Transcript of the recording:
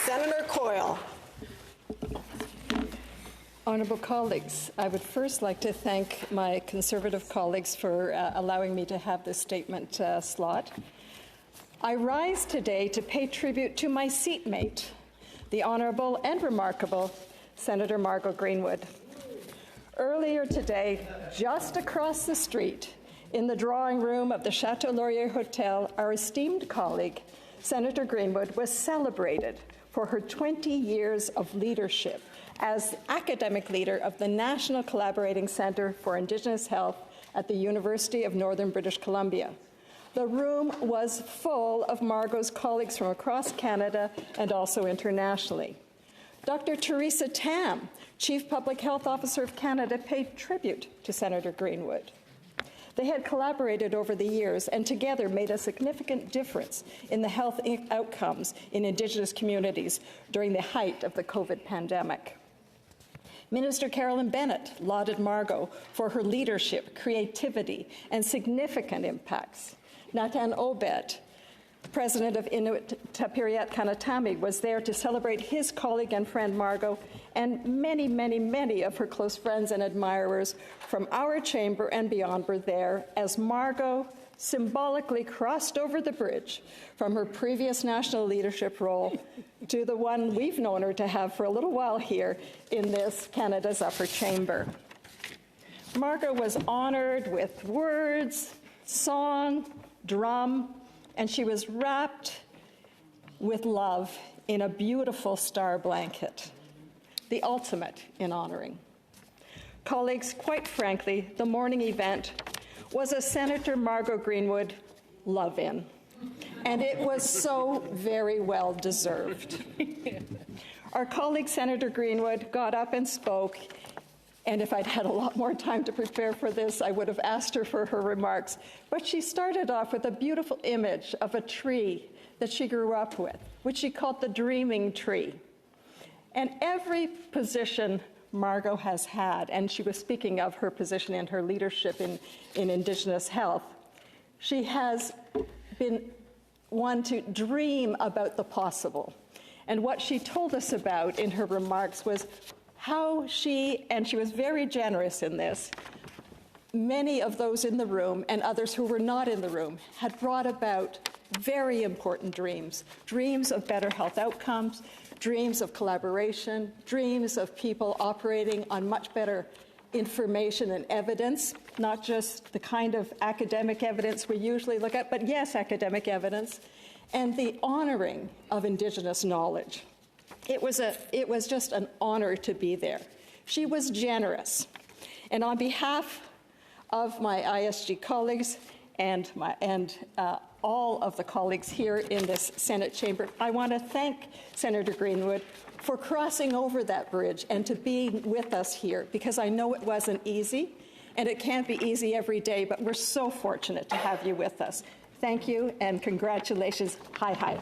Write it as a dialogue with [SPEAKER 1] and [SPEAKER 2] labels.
[SPEAKER 1] Senator Coyle.
[SPEAKER 2] Honourable colleagues, I would first like to thank my Conservative colleagues for allowing me to have this statement slot. I rise today to pay tribute to my seatmate, the Honourable and remarkable Senator Margo Greenwood. Earlier today, just across the street, in the drawing room of the Chateau Laurier Hotel, our esteemed colleague, Senator Greenwood, was celebrated for her 20 years of leadership as academic leader of the National Collaborating Centre for Indigenous Health at the University of Northern British Columbia. The room was full of Margo's colleagues from across Canada and also internationally. Dr. Theresa Tam, Chief Public Health Officer of Canada, paid tribute to Senator Greenwood. They had collaborated over the years and together made a significant difference in the health outcomes in Indigenous communities during the height of the COVID pandemic. Minister Carolyn Bennett lauded Margo for her leadership, creativity, and significant impacts. Natan Obed, president of Inuit Tapiriat Kanatami, was there to celebrate his colleague and friend Margo, and many, many, many of her close friends and admirers from our chamber and beyond were there as Margo symbolically crossed over the bridge from her previous national leadership role to the one we've known her to have for a little while here in this Canada's upper chamber. Margo was honored with words, song, drum, and she was wrapped with love in a beautiful star blanket, the ultimate in honoring. Colleagues, quite frankly, the morning event was a Senator Margo Greenwood love-in, and it was so very well deserved. Our colleague Senator Greenwood got up and spoke, and if I'd had a lot more time to prepare for this, I would have asked her for her remarks. But she started off with a beautiful image of a tree that she grew up with, which she called the dreaming tree. And every position Margo has had, and she was speaking of her position in her leadership in Indigenous health, she has been one to dream about the possible. And what she told us about in her remarks was how she, and she was very generous in this, many of those in the room and others who were not in the room had brought about very important dreams, dreams of better health outcomes, dreams of collaboration, dreams of people operating on much better information and evidence, not just the kind of academic evidence we usually look at, but yes, academic evidence, and the honoring of Indigenous knowledge. It was just an honor to be there. She was generous. And on behalf of my ISG colleagues and all of the colleagues here in this Senate chamber, I want to thank Senator Greenwood for crossing over that bridge and to be with us here, because I know it wasn't easy, and it can't be easy every day, but we're so fortunate to have you with us. Thank you, and congratulations. Hi, hi.